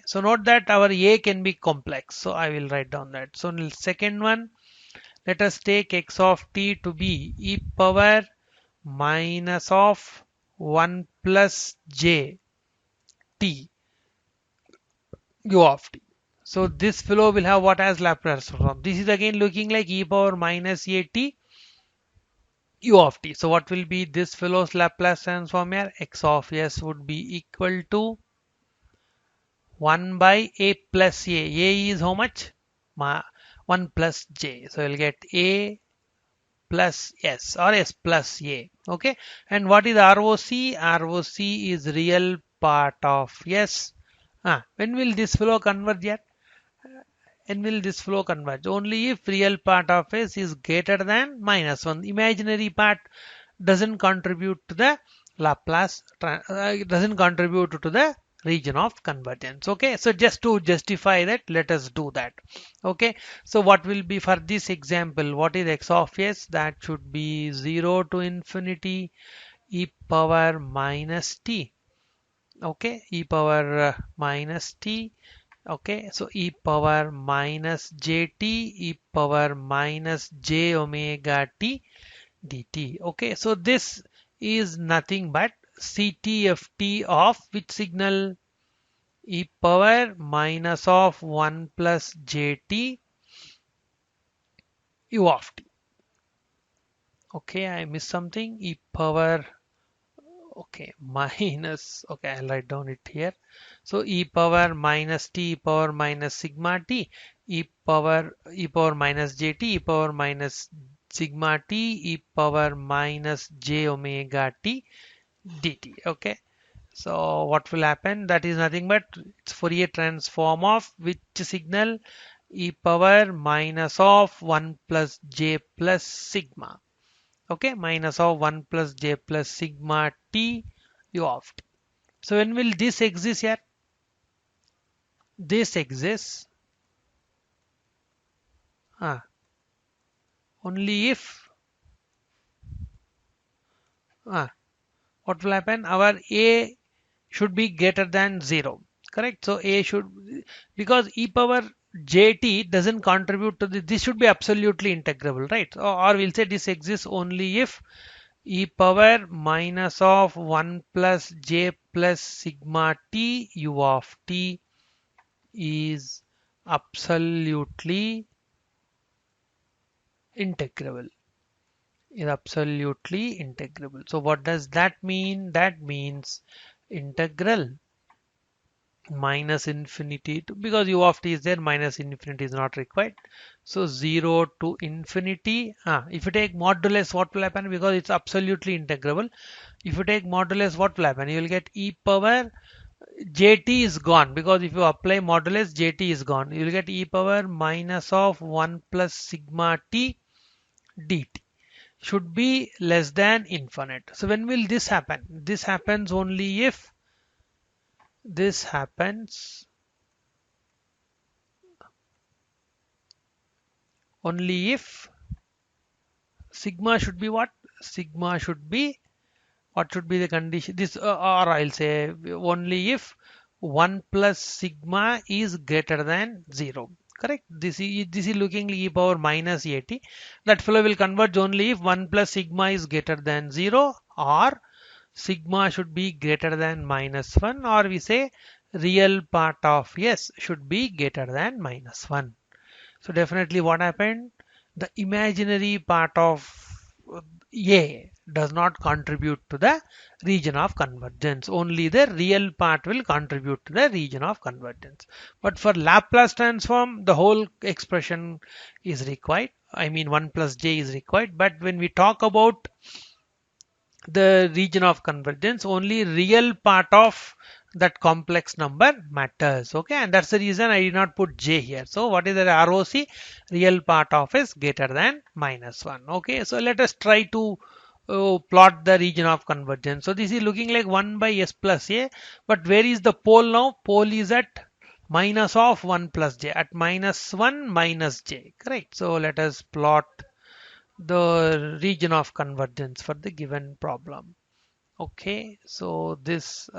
So note that our a can be complex. So I will write down that. So in the second one, let us take x of t to be e power minus of 1 plus j t u of t. So this fellow will have what as Laplace transform. This is again looking like e power minus a t u of t. So what will be this fellow's Laplace transform here? X of s would be equal to 1 by a plus a. A is how much? 1 plus j. So you'll get a plus s or s plus a. Okay. And what is ROC? ROC is real part of s. When will this fellow converge yet? And will this flow converge? Only if real part of s is greater than minus 1. Imaginary part doesn't contribute to the doesn't contribute to the region of convergence. Okay, so just to justify that, let us do that. Okay, so what will be for this example? What is x of s? That should be 0 to infinity e power minus t. Okay, e power minus t. Okay, so e power minus jt, e power minus j omega t dt. Okay, so this is nothing but CTFT of which signal? E power minus of 1 plus jt u of t. Okay, I missed something. E power, okay, minus, okay, I'll write down it here. So e power minus t, e power minus sigma t, e power minus jt, e power minus sigma t, e power minus j omega t dt. Okay, so what will happen? That is nothing but it's Fourier transform of which signal? E power minus of 1 plus j plus sigma. Okay, minus of 1 plus j plus sigma t u of t. So when will this exist here? This exists only if what will happen? Our a should be greater than 0. Correct? So a should, because e power jt doesn't contribute to this should be absolutely integrable, right? Or we'll say this exists only if e power minus of 1 plus j plus sigma t u of t is absolutely integrable. Is absolutely integrable. So what does that mean? That means integral minus infinity to, because u of t is there, minus infinity is not required. So 0 to infinity. If you take modulus, what will happen? Because it's absolutely integrable. If you take modulus, what will happen? You will get e power jt is gone, because if you apply modulus, jt is gone. You will get e power minus of 1 plus sigma t dt should be less than infinite. So when will this happen? This happens only if this happens only if sigma should be what? Sigma should be, what should be the condition? This or I'll say only if 1 plus sigma is greater than 0. Correct? This is looking e power minus 80. That fellow will converge only if 1 plus sigma is greater than 0 or sigma should be greater than minus 1, or we say real part of s should be greater than minus 1. So definitely what happened? The imaginary part of a does not contribute to the region of convergence. Only the real part will contribute to the region of convergence. But for Laplace transform, the whole expression is required. I mean 1 plus j is required. But when we talk about the region of convergence, only real part of that complex number matters. Okay, and that's the reason I did not put j here. So what is the ROC? Real part of is greater than minus 1. Okay, so let us try to plot the region of convergence. So this is looking like 1 by s plus a, but where is the pole now? Pole is at minus of 1 plus j, at minus 1 minus j. Correct. So let us plot the region of convergence for the given problem. Okay, so this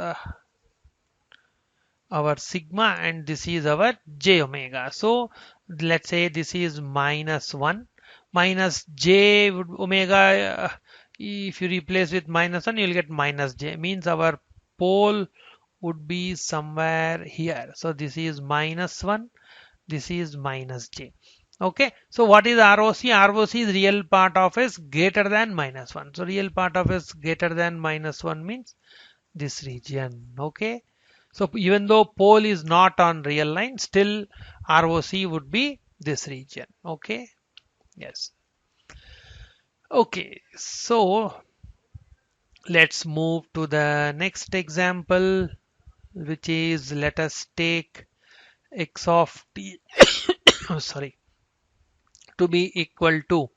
our sigma and this is our j omega. So let's say this is minus 1 minus j omega. If you replace with minus 1, you'll get minus j, means our pole would be somewhere here. So this is minus 1, this is minus j. Okay, so what is ROC? ROC is real part of s greater than minus 1. So real part of s greater than minus 1 means this region. Okay, so even though pole is not on real line, still ROC would be this region. Okay, yes. Okay, so let's move to the next example, which is let us take x of t sorry, to be equal to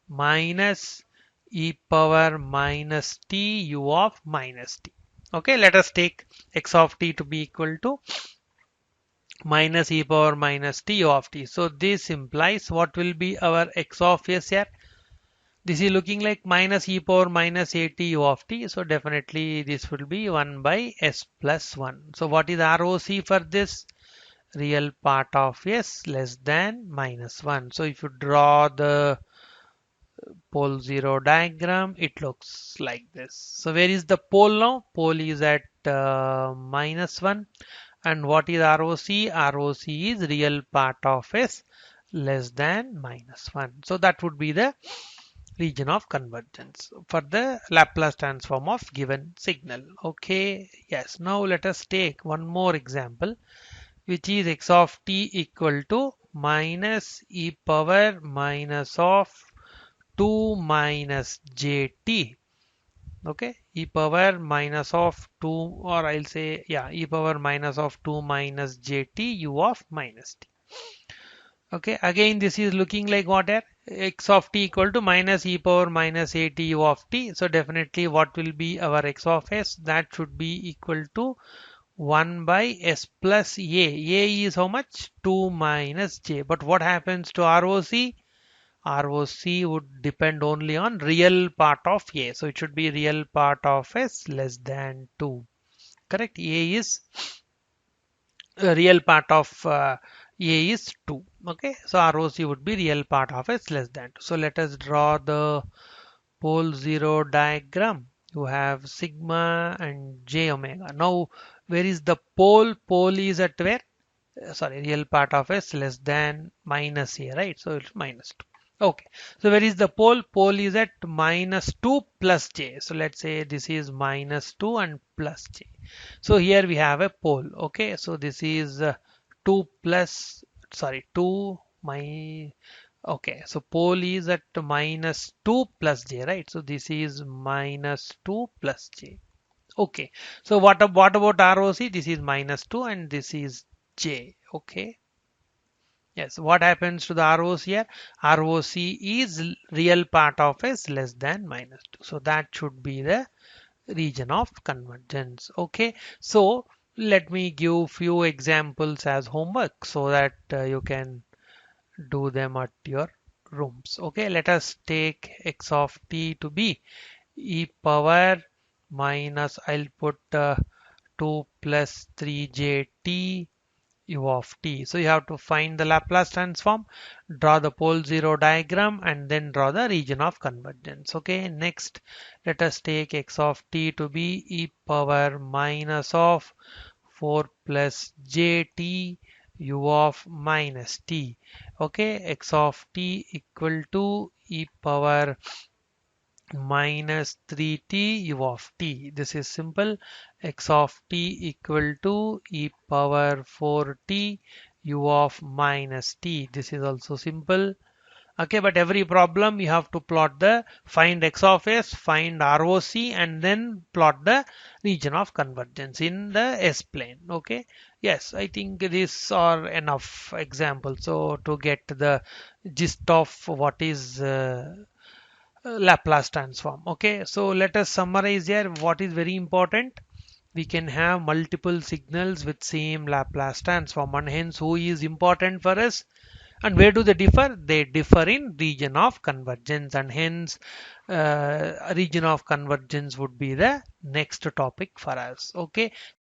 minus e power minus t u of minus t. Okay, let us take x of t to be equal to minus e power minus t u of t. So this implies what will be our x of s here? This is looking like minus e power minus a t u of t. So definitely this will be 1 by s plus 1. So what is ROC for this? Real part of s less than minus 1. So if you draw the pole 0 diagram, it looks like this. So where is the pole now? Pole is at minus 1. And what is ROC? ROC is real part of s less than minus 1. So that would be the region of convergence for the Laplace transform of given signal. Okay, yes. Now let us take one more example, which is x of t equal to minus e power minus of 2 minus jt. Okay, e power minus of 2, or I'll say, yeah, e power minus of 2 minus jt u of minus t. Okay, again this is looking like what here? X of t equal to minus e power minus a t u of t. So definitely what will be our x of s? That should be equal to 1 by s plus a. A is how much? 2 minus j. But what happens to ROC? ROC would depend only on real part of a. So it should be real part of s less than 2. Correct? A is real part of a is 2. Okay, so ROC would be real part of s less than 2. So let us draw the pole 0 diagram. You have sigma and j omega. Now where is the pole? Pole is at where? Sorry, real part of s less than minus a, right? So it's minus 2. Okay, so where is the pole? Pole is at minus 2 plus j. So let's say this is minus 2 and plus j. So here we have a pole. Okay, so this is 2 plus, sorry, 2 my, okay, so pole is at minus 2 plus j, right? So this is minus 2 plus j. Okay, so what about ROC? This is minus 2 and this is j. Okay, yes, what happens to the ROC here? ROC is real part of s less than minus 2. So that should be the region of convergence. Okay, so let me give few examples as homework so that you can do them at your rooms. Okay, let us take x of t to be e power minus, I'll put 2 plus 3jt u of t. So you have to find the Laplace transform, draw the pole 0 diagram, and then draw the region of convergence. Okay, next let us take x of t to be e power minus of 4 plus jt u of minus t. Okay, x of t equal to e power minus 3t u of t. This is simple. X of t equal to e power 4t u of minus t. This is also simple. Okay, but every problem you have to plot the find x of s, find ROC, and then plot the region of convergence in the s plane. Okay, yes, I think these are enough examples. So to get the gist of what is Laplace transform. Okay, so let us summarize here what is very important. We can have multiple signals with same Laplace transform, and hence who is important for us and where do they differ? They differ in region of convergence, and hence region of convergence would be the next topic for us. Okay.